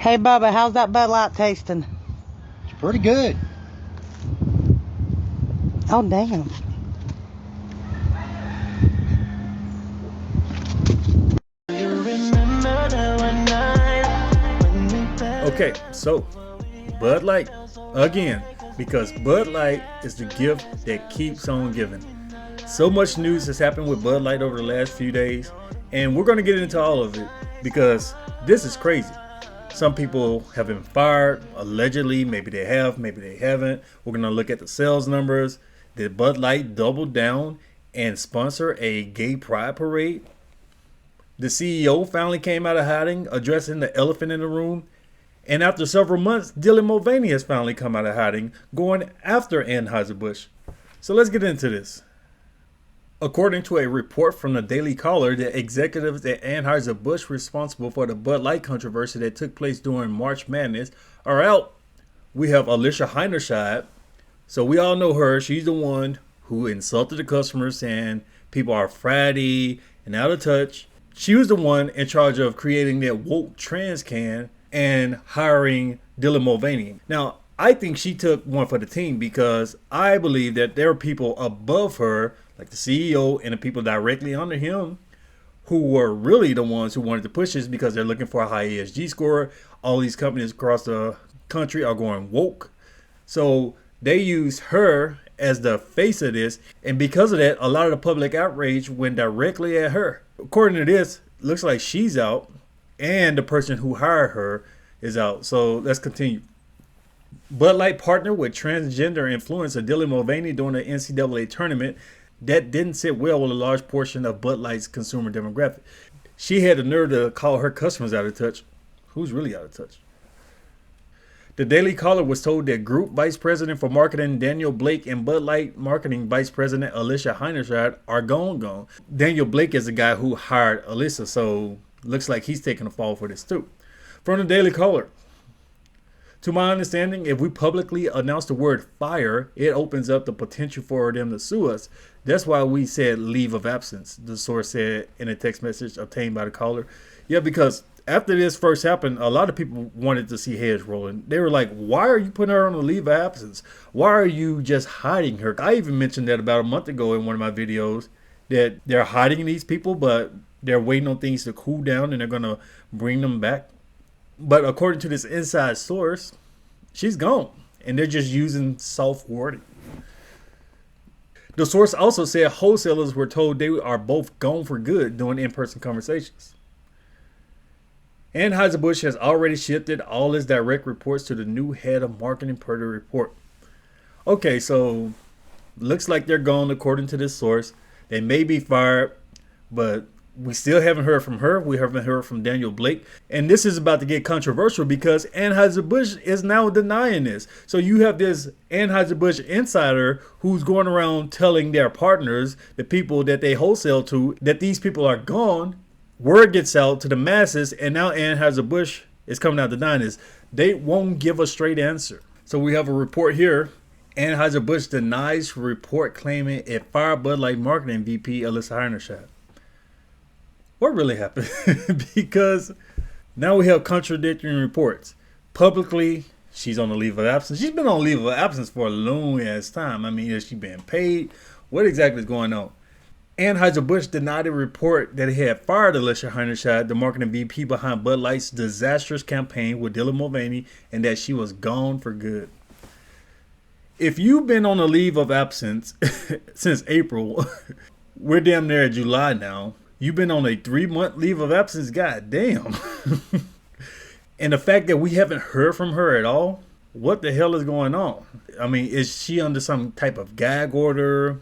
Hey Bubba, how's that Bud Light tasting? It's pretty good. Oh damn. Okay, so Bud Light again, because Bud Light is the gift that keeps on giving. So much news has happened with Bud Light over the last few days, and we're going to get into all of it because this is crazy. Some people have been fired, allegedly. Maybe they have, maybe they haven't. We're going to look at the sales numbers. Did Bud Light double down and sponsor a gay pride parade? The CEO finally came out of hiding, addressing the elephant in the room. And after several months, Dylan Mulvaney has finally come out of hiding, going after Anheuser-Busch. So let's get into this. According to a report from the Daily Caller, the executives at Anheuser-Busch responsible for the Bud Light controversy that took place during March Madness are out. We have Alissa Heinerscheid. So we all know her. She's the one who insulted the customers saying people are fratty and out of touch. She was the one in charge of creating that woke trans can and hiring Dylan Mulvaney. Now, I think she took one for the team because I believe that there are people above her, like the CEO and the people directly under him, who were really the ones who wanted to push this because they're looking for a high ESG score. All these companies across the country are going woke. So they used her as the face of this. And because of that, a lot of the public outrage went directly at her. According to this, looks like she's out and the person who hired her is out. So let's continue. Bud Light partnered with transgender influencer Dylan Mulvaney during the NCAA tournament. That didn't sit well with a large portion of Bud Light's consumer demographic. She had the nerve to call her customers out of touch. Who's really out of touch? The Daily Caller was told that Group Vice President for Marketing Daniel Blake and Bud Light Marketing Vice President Alissa Heinerscheid are gone. Daniel Blake is the guy who hired Alissa, so looks like he's taking a fall for this too. From the Daily Caller. To my understanding, if we publicly announce the word fire, it opens up the potential for them to sue us. That's why we said leave of absence, the source said in a text message obtained by the caller. Yeah, because after this first happened, a lot of people wanted to see heads rolling. They were like, why are you putting her on a leave of absence? Why are you just hiding her? I even mentioned that about a month ago in one of my videos, that they're hiding these people, but they're waiting on things to cool down and they're going to bring them back. But according to this inside source, she's gone and they're just using soft wording. The source also said wholesalers were told they are both gone for good during in-person conversations. Anheuser-Busch has already shifted all its direct reports to the new head of marketing per the report. Okay, so looks like they're gone according to this source. They may be fired, but we still haven't heard from her. We haven't heard from Daniel Blake. And this is about to get controversial because Anheuser-Busch is now denying this. So you have this Anheuser-Busch insider who's going around telling their partners, the people that they wholesale to, that these people are gone. Word gets out to the masses, and now Anheuser-Busch is coming out denying this. They won't give a straight answer. So we have a report here. Anheuser-Busch denies report claiming it fired Bud Light marketing VP Alissa Heinerscheid. What really happened? Because now we have contradicting reports. Publicly, she's on a leave of absence. She's been on leave of absence for a long ass time. I mean, is she being paid? What exactly is going on? Anheuser-Busch denied a report that it had fired Alissa Heinerscheid, the marketing VP behind Bud Light's disastrous campaign with Dylan Mulvaney, and that she was gone for good. If you've been on a leave of absence since April, we're damn near July now. You've been on a 3-month leave of absence, goddamn. And the fact that we haven't heard from her at all, what the hell is going on? I mean, is she under some type of gag order?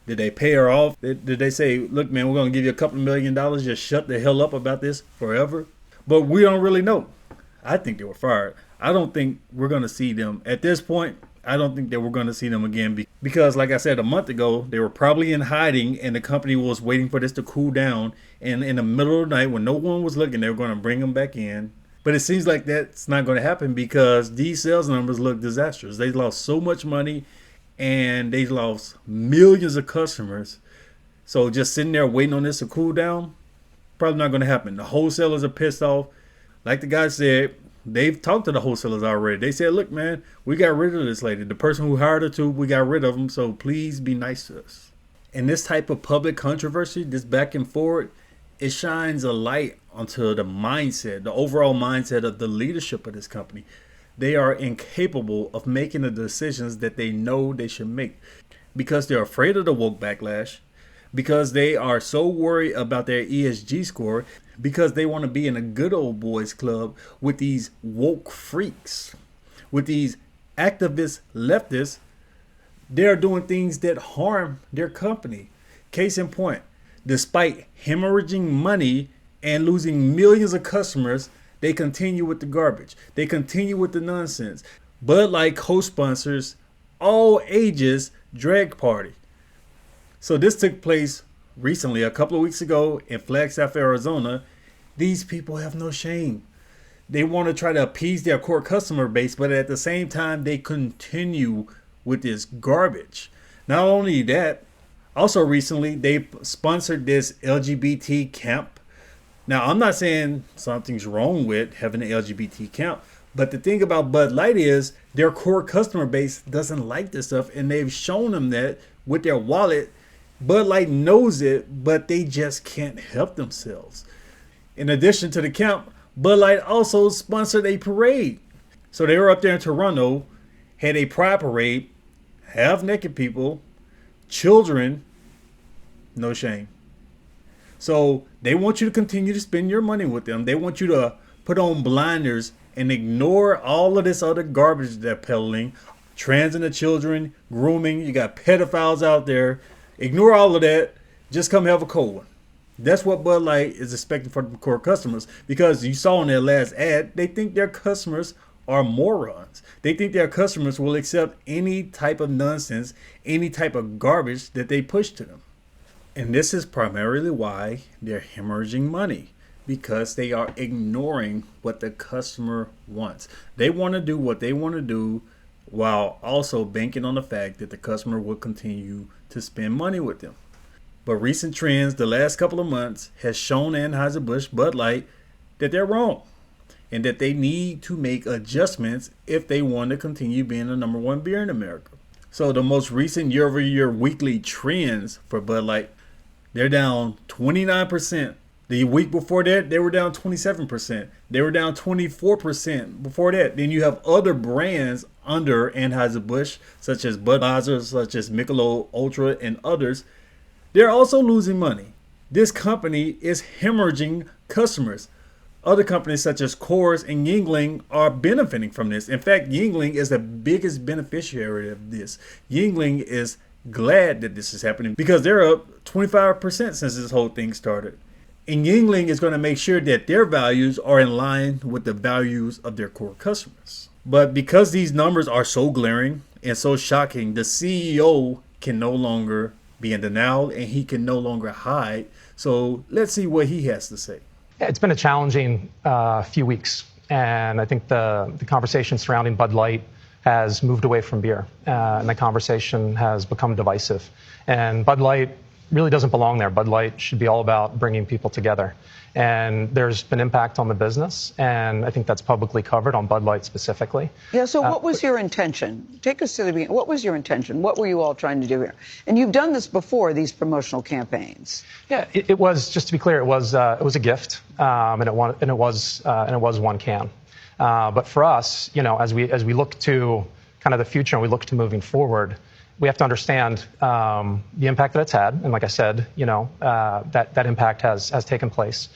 Did they pay her off? Did they say, look, man, we're going to give you a couple $1 million, just shut the hell up about this forever? But we don't really know. I think they were fired. I don't think we're going to see them. At this point, I don't think that we're going to see them again because, like I said, a month ago, they were probably in hiding and the company was waiting for this to cool down. And in the middle of the night, when no one was looking, they were going to bring them back in. But it seems like that's not going to happen because these sales numbers look disastrous. They lost so much money and they lost millions of customers. So just sitting there waiting on this to cool down, probably not going to happen. The wholesalers are pissed off. Like the guy said, They've talked to the wholesalers already. They said, look, man, we got rid of this lady. The person who hired her to, we got rid of them. So please be nice to us. And this type of public controversy, this back and forward, it shines a light onto the mindset, the overall mindset of the leadership of this company. They are incapable of making the decisions that they know they should make because they're afraid of the woke backlash, because they are so worried about their ESG score, because they want to be in a good old boys club with these woke freaks, with these activist leftists. They're doing things that harm their company. Case in point, despite hemorrhaging money and losing millions of customers, they continue with the garbage. They continue with the nonsense. Bud Light co-sponsors all ages drag party. So this took place recently, a couple of weeks ago in Flagstaff, Arizona. These people have no shame. They want to try to appease their core customer base, but at the same time, they continue with this garbage. Not only that, also recently, they sponsored this LGBT camp. Now, I'm not saying something's wrong with having an LGBT camp, but the thing about Bud Light is their core customer base doesn't like this stuff, and they've shown them that with their wallet. Bud Light knows it, but they just can't help themselves. In addition to the camp, Bud Light also sponsored a parade. So they were up there in Toronto, had a pride parade, half naked people, children, no shame. So they want you to continue to spend your money with them. They want you to put on blinders and ignore all of this other garbage they're peddling. Trans and the children, grooming, you got pedophiles out there. Ignore all of that. Just come have a cold one. That's what Bud Light is expecting for the core customers, because you saw in their last ad, they think their customers are morons. They think their customers will accept any type of nonsense, any type of garbage that they push to them. And this is primarily why they're hemorrhaging money, because they are ignoring what the customer wants. They want to do what they want to do while also banking on the fact that the customer will continue to spend money with them. But recent trends the last couple of months has shown Anheuser-Busch Bud Light that they're wrong, and that they need to make adjustments if they want to continue being the number one beer in America. So the most recent year-over-year weekly trends for Bud Light, they're down 29%. The week before that, they were down 27%. They were down 24% before that. Then you have other brands under Anheuser-Busch, such as Budweiser, such as Michelob Ultra, and others. They're also losing money. This company is hemorrhaging customers. Other companies such as Coors and Yuengling are benefiting from this. In fact, Yuengling is the biggest beneficiary of this. Yuengling is glad that this is happening because they're up 25% since this whole thing started. And Yuengling is going to make sure that their values are in line with the values of their core customers. But because these numbers are so glaring and so shocking, the CEO can no longer be in denial and he can no longer hide. So let's see what he has to say. Yeah, it's been a challenging few weeks. And I think the conversation surrounding Bud Light has moved away from beer. And the conversation has become divisive. And Bud Light really doesn't belong there. Bud Light should be all about bringing people together. And there's been impact on the business, and I think that's publicly covered on Bud Light specifically. Yeah, so what was your intention? Take us to the beginning. What was your intention? What were you all trying to do here? And you've done this before, these promotional campaigns. Yeah, it was, just to be clear, it was a gift, and it was one can. But for us, you know, as we look to kind of the future and we look to moving forward, we have to understand the impact that it's had. And like I said, you know, that impact has taken place.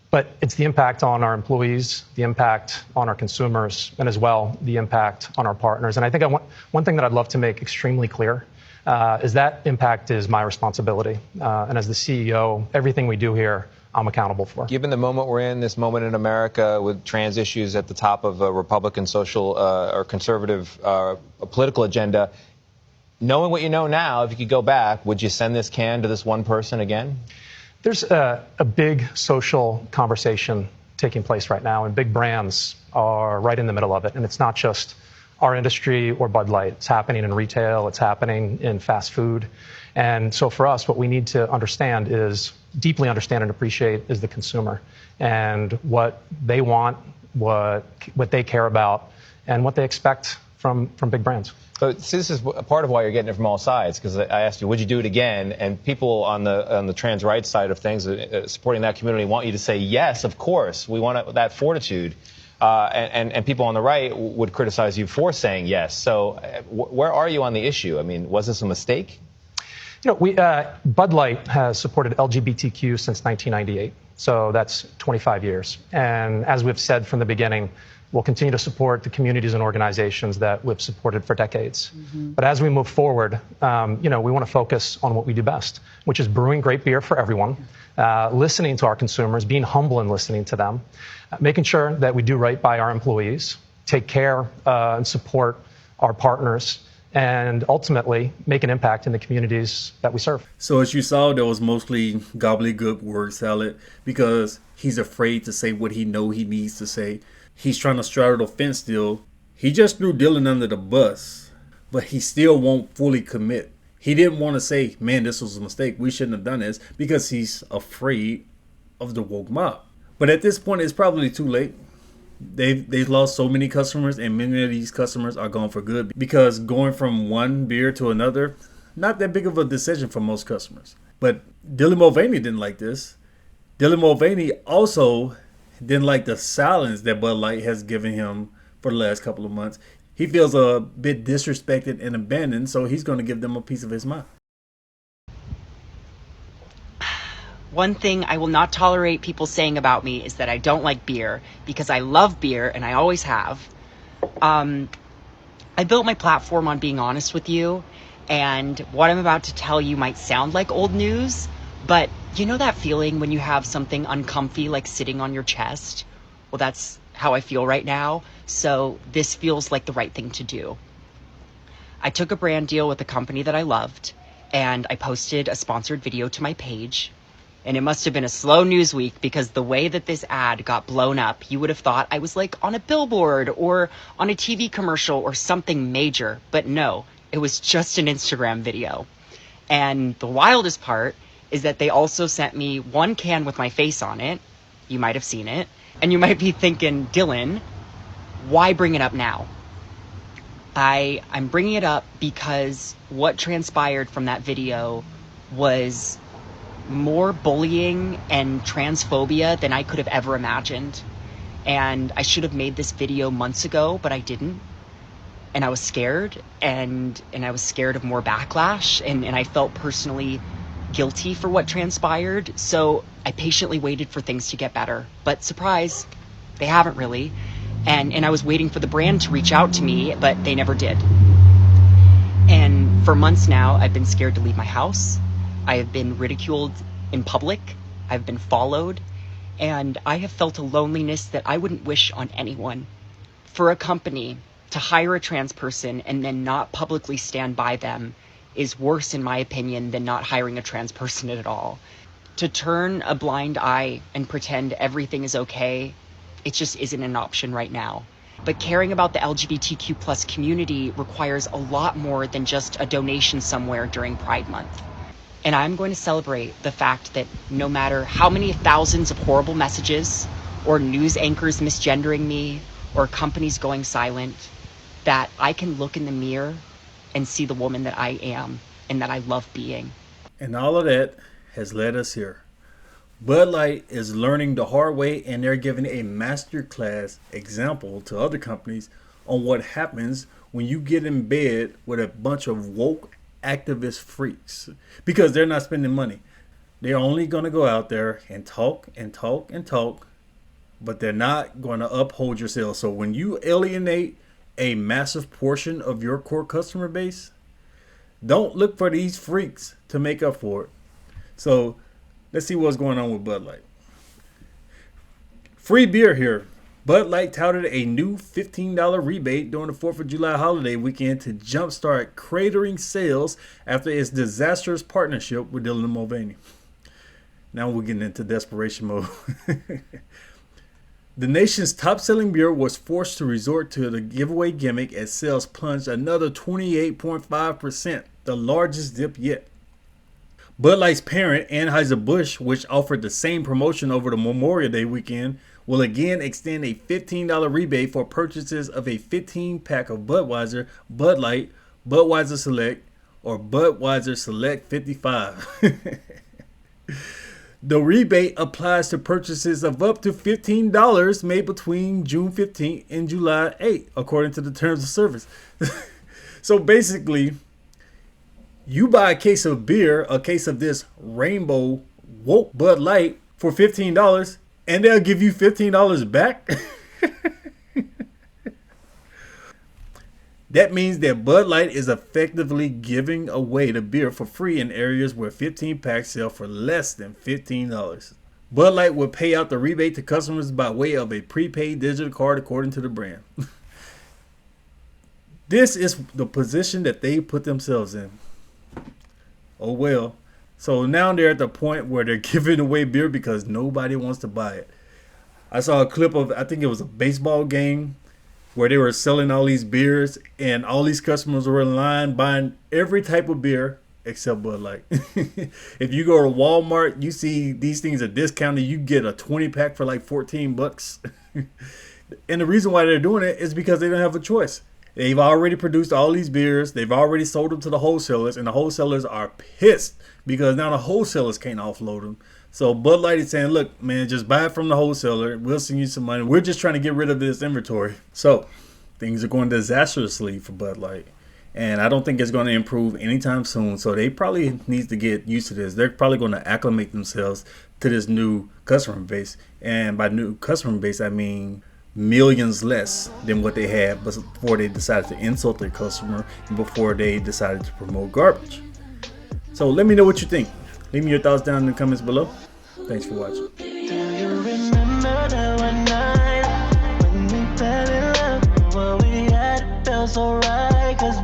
But it's the impact on our employees, the impact on our consumers, and as well, the impact on our partners. And I think one thing that I'd love to make extremely clear is that impact is my responsibility. And as the CEO, everything we do here, I'm accountable for. Given the moment we're in, this moment in America with trans issues at the top of a Republican social or conservative political agenda, knowing what you know now, if you could go back, would you send this can to this one person again? There's a big social conversation taking place right now, and big brands are right in the middle of it. And it's not just our industry or Bud Light. It's happening in retail. It's happening in fast food. And so for us, what we need to understand is, deeply understand and appreciate, is the consumer and what they want, what they care about, and what they expect from big brands. So this is a part of why you're getting it from all sides, because I asked you, would you do it again? And people on the trans rights side of things, supporting that community, want you to say, yes, of course, we want that fortitude. And people on the right would criticize you for saying yes. So where are you on the issue? I mean, was this a mistake? You know, Bud Light has supported LGBTQ since 1998. So that's 25 years. And as we've said from the beginning, we'll continue to support the communities and organizations that we've supported for decades. But as we move forward, you know, we want to focus on what we do best, which is brewing great beer for everyone, listening to our consumers, being humble and listening to them, making sure that we do right by our employees, take care and support our partners, and ultimately make an impact in the communities that we serve. So as you saw, there was mostly gobbledygook word salad because he's afraid to say what he needs to say. He's trying to straddle the fence still. He just threw Dylan under the bus, but he still won't fully commit. He didn't want to say, man, this was a mistake. We shouldn't have done this, because he's afraid of the woke mob. But at this point, it's probably too late. They've lost so many customers, and many of these customers are gone for good, because going from one beer to another, not that big of a decision for most customers. But Dylan Mulvaney didn't like this. Dylan Mulvaney also didn't like the silence that Bud Light has given him for the last couple of months. He feels a bit disrespected and abandoned, so he's going to give them a piece of his mind. One thing I will not tolerate people saying about me is that I don't like beer, because I love beer and I always have. I built my platform on being honest with you, and what I'm about to tell you might sound like old news, but you know that feeling when you have something uncomfy like sitting on your chest? Well, that's how I feel right now, so this feels like the right thing to do. I took a brand deal with a company that I loved, and I posted a sponsored video to my page. And it must have been a slow news week, because the way that this ad got blown up, you would have thought I was like on a billboard or on a TV commercial or something major. But no, it was just an Instagram video. And the wildest part is that they also sent me one can with my face on it. You might have seen it. And you might be thinking, Dylan, why bring it up now? I'm bringing it up because what transpired from that video was more bullying and transphobia than I could have ever imagined. And I should have made this video months ago, but I didn't. And I was scared, and I was scared of more backlash, and I felt personally guilty for what transpired. So I patiently waited for things to get better. But surprise, they haven't really. And I was waiting for the brand to reach out to me, but they never did. And for months now, I've been scared to leave my house. I have been ridiculed in public. I've been followed. And I have felt a loneliness that I wouldn't wish on anyone. For a company to hire a trans person and then not publicly stand by them is worse, in my opinion, than not hiring a trans person at all. To turn a blind eye and pretend everything is okay, it just isn't an option right now. But caring about the LGBTQ plus community requires a lot more than just a donation somewhere during Pride Month. And I'm going to celebrate the fact that no matter how many thousands of horrible messages, or news anchors misgendering me, or companies going silent, that I can look in the mirror and see the woman that I am and that I love being. And all of that has led us here. Bud Light is learning the hard way, and they're giving a masterclass example to other companies on what happens when you get in bed with a bunch of woke activist freaks, because they're not spending money. They're only going to go out there and talk and talk and talk, but they're not going to uphold your sales. So when you alienate a massive portion of your core customer base, don't look for these freaks to make up for it. So let's see what's going on with Bud Light. Free beer here. Bud Light touted a new $15 rebate during the 4th of July holiday weekend to jumpstart cratering sales after its disastrous partnership with Dylan Mulvaney. Now we're getting into desperation mode. The nation's top-selling beer was forced to resort to the giveaway gimmick as sales plunged another 28.5%, the largest dip yet. Bud Light's parent, Anheuser-Busch, which offered the same promotion over the Memorial Day weekend, will again extend a $15 rebate for purchases of a 15-pack of Budweiser, Bud Light, Budweiser Select, or Budweiser Select 55. The rebate applies to purchases of up to $15 made between June 15th and July 8th, according to the terms of service. So basically, you buy a case of beer, a case of this rainbow woke Bud Light for $15, and they'll give you $15 back. That means that Bud Light is effectively giving away the beer for free in areas where 15 packs sell for less than $15. Bud Light will pay out the rebate to customers by way of a prepaid digital card, according to the brand. This is the position that they put themselves in. Oh well. So now they're at the point where they're giving away beer because nobody wants to buy it. I saw a clip of, I think it was a baseball game, where they were selling all these beers and all these customers were in line buying every type of beer except Bud Light. If you go to Walmart, you see these things are discounted. You get a 20 pack for like $14. And the reason why they're doing it is because they don't have a choice. They've already produced all these beers. They've already sold them to the wholesalers, and the wholesalers are pissed because now the wholesalers can't offload them. So Bud Light is saying, look, man, just buy it from the wholesaler. We'll send you some money. We're just trying to get rid of this inventory. So things are going disastrously for Bud Light. And I don't think it's going to improve anytime soon. So they probably need to get used to this. They're probably going to acclimate themselves to this new customer base. And by new customer base, I mean millions less than what they had before they decided to insult their customer and before they decided to promote garbage. So let me know what you think. Leave me your thoughts down in the comments below. Thanks for watching. Do you remember that one night when we fell in love? What we had felt so right, 'cause